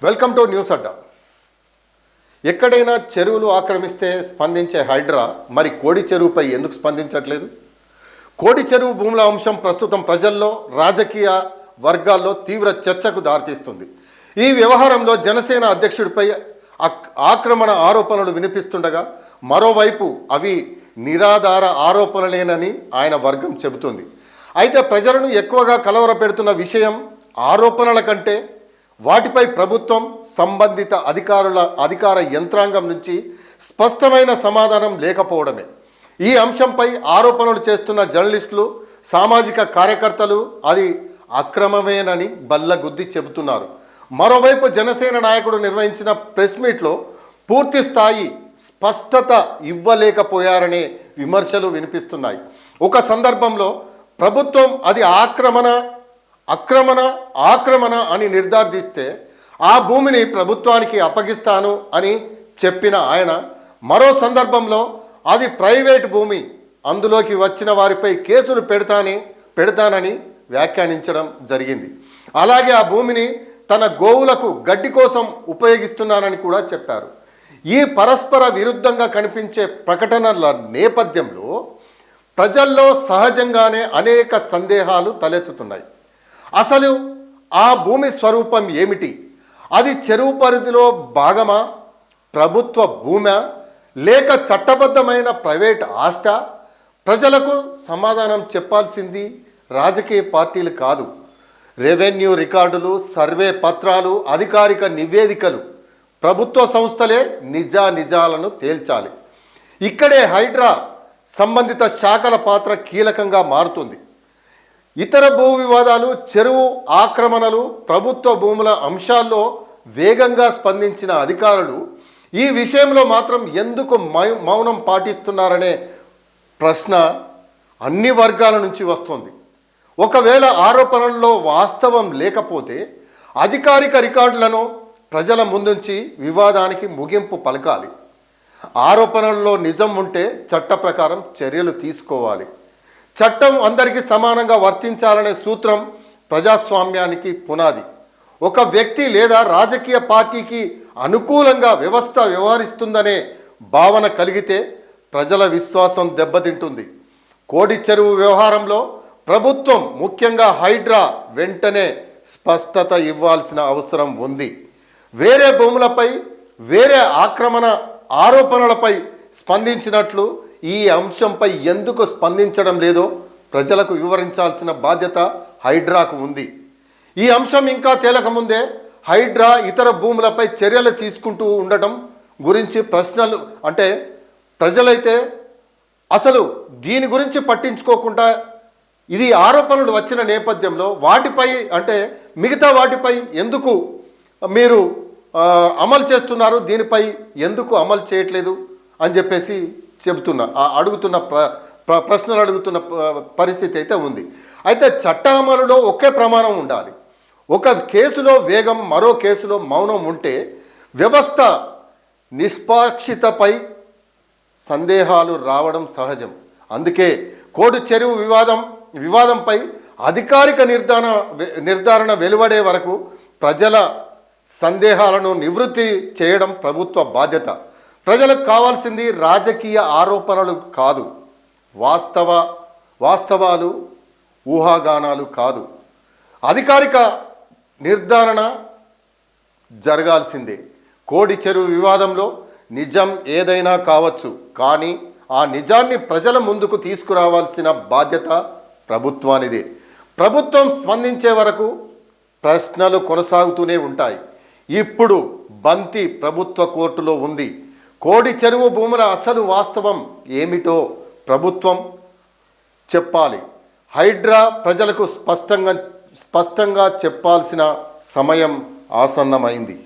Welcome to news అడ్డా. ఎక్కడైనా చెరువులు ఆక్రమిస్తే స్పందించే హైడ్రా మరి కోడి చెరువుపై ఎందుకు స్పందించట్లేదు? కోడి చెరువు భూముల అంశం ప్రస్తుతం ప్రజల్లో, రాజకీయ వర్గాల్లో తీవ్ర చర్చకు దారితీస్తుంది. ఈ వ్యవహారంలో జనసేన అధ్యక్షుడిపై ఆక్రమణ ఆరోపణలు వినిపిస్తుండగా, మరోవైపు అవి నిరాధార ఆరోపణలేనని ఆయన వర్గం చెబుతుంది. అయితే ప్రజలను ఎక్కువగా కలవరపెడుతున్న విషయం ఆరోపణల కంటే వాటిపై ప్రభుత్వం, సంబంధిత అధికార యంత్రాంగం నుంచి స్పష్టమైన సమాధానం లేకపోవడమే. ఈ అంశంపై ఆరోపణలు చేస్తున్న జర్నలిస్టులు, సామాజిక కార్యకర్తలు అది అక్రమమేనని బల్లగుద్ది చెబుతున్నారు. మరోవైపు జనసేన నాయకుడు నిర్వహించిన ప్రెస్ మీట్లో పూర్తి స్థాయి స్పష్టత ఇవ్వలేకపోయారనే విమర్శలు వినిపిస్తున్నాయి. ఒక సందర్భంలో ప్రభుత్వం అది ఆక్రమణ అని నిర్ధారిస్తే ఆ భూమిని ప్రభుత్వానికి అప్పగిస్తాను అని చెప్పిన ఆయన, మరో సందర్భంలో అది ప్రైవేటు భూమి, అందులోకి వచ్చిన వారిపై కేసులు పెడతానని వ్యాఖ్యానించడం జరిగింది. అలాగే ఆ భూమిని తన గోవులకు గడ్డి కోసం ఉపయోగిస్తున్నానని కూడా చెప్పారు. ఈ పరస్పర విరుద్ధంగా కనిపించే ప్రకటనల నేపథ్యంలో ప్రజల్లో సహజంగానే అనేక సందేహాలు తలెత్తుతున్నాయి. అసలు ఆ భూమి స్వరూపం ఏమిటి? అది చెరువు పరిధిలో భాగమా, ప్రభుత్వ భూమా, లేక చట్టబద్ధమైన ప్రైవేట్ ఆస్తా? ప్రజలకు సమాధానం చెప్పాల్సింది రాజకీయ పార్టీలు కాదు, రెవెన్యూ రికార్డులు, సర్వే పత్రాలు, అధికారిక నివేదికలు, ప్రభుత్వ సంస్థలే నిజాలను తేల్చాలి. ఇక్కడే హైడ్రా సంబంధిత శాఖల పాత్ర కీలకంగా మారుతుంది. ఇతర భూ వివాదాలు, చెరువు ఆక్రమణలు, ప్రభుత్వ భూముల అంశాల్లో వేగంగా స్పందించిన అధికారులు ఈ విషయంలో మాత్రం ఎందుకు మౌనం పాటిస్తున్నారనే ప్రశ్న అన్ని వర్గాల నుంచి వస్తుంది. ఒకవేళ ఆరోపణల్లో వాస్తవం లేకపోతే అధికారిక రికార్డులను ప్రజల ముందుంచి వివాదానికి ముగింపు పలకాలి. ఆరోపణల్లో నిజం ఉంటే చట్ట ప్రకారం చర్యలు తీసుకోవాలి. చట్టం అందరికీ సమానంగా వర్తించాలనే సూత్రం ప్రజాస్వామ్యానికి పునాది. ఒక వ్యక్తి లేదా రాజకీయ పార్టీకి అనుకూలంగా వ్యవస్థ వ్యవహరిస్తుందనే భావన కలిగితే ప్రజల విశ్వాసం దెబ్బతింటుంది. కోడి చెరువు వ్యవహారంలో ప్రభుత్వం, ముఖ్యంగా హైడ్రా వెంటనే స్పష్టత ఇవ్వాల్సిన అవసరం ఉంది. వేరే భూములపై, వేరే ఆరోపణలపై స్పందించినట్లు ఈ అంశంపై ఎందుకు స్పందించడం లేదో ప్రజలకు వివరించాల్సిన బాధ్యత హైడ్రాకు ఉంది. ఈ అంశం ఇంకా తేలకముందే హైడ్రా ఇతర భూములపై చర్యలు తీసుకుంటూ ఉండటం గురించి ప్రశ్నలు, అంటే ప్రజలైతే అసలు దీని గురించి పట్టించుకోకుండా ఇది ఆరోపణలు వచ్చిన నేపథ్యంలో వాటిపై, అంటే మిగతా వాటిపై ఎందుకు మీరు అమలు చేస్తున్నారు, దీనిపై ఎందుకు అమలు చేయట్లేదు అని చెప్పేసి ప్రశ్నలు అడుగుతున్న పరిస్థితి అయితే ఉంది. అయితే చట్ట అమలులో ఒకే ప్రమాణం ఉండాలి. ఒక కేసులో వేగం, మరో కేసులో మౌనం ఉంటే వ్యవస్థ నిష్పాక్షితపై సందేహాలు రావడం సహజం. అందుకే కోడి చెరువు వివాదంపై అధికారిక నిర్ధారణ వెలువడే వరకు ప్రజల సందేహాలను నివృత్తి చేయడం ప్రభుత్వ బాధ్యత. ప్రజలకు కావాల్సింది రాజకీయ ఆరోపణలు కాదు, వాస్తవాలు, ఊహాగానాలు కాదు. అధికారిక నిర్ధారణ జరగాల్సిందే. కోడి చెరువు వివాదంలో నిజం ఏదైనా కావచ్చు, కానీ ఆ నిజాన్ని ప్రజల ముందుకు తీసుకురావాల్సిన బాధ్యత ప్రభుత్వానిదే. ప్రభుత్వం స్పందించే వరకు ప్రశ్నలు కొనసాగుతూనే ఉంటాయి. ఇప్పుడు బంతి ప్రభుత్వ కోర్టులో ఉంది. కోడి చెరువు భూముల అసలు వాస్తవం ఏమిటో ప్రభుత్వం చెప్పాలి. హైడ్రా ప్రజలకు స్పష్టంగా చెప్పాల్సిన సమయం ఆసన్నమైంది.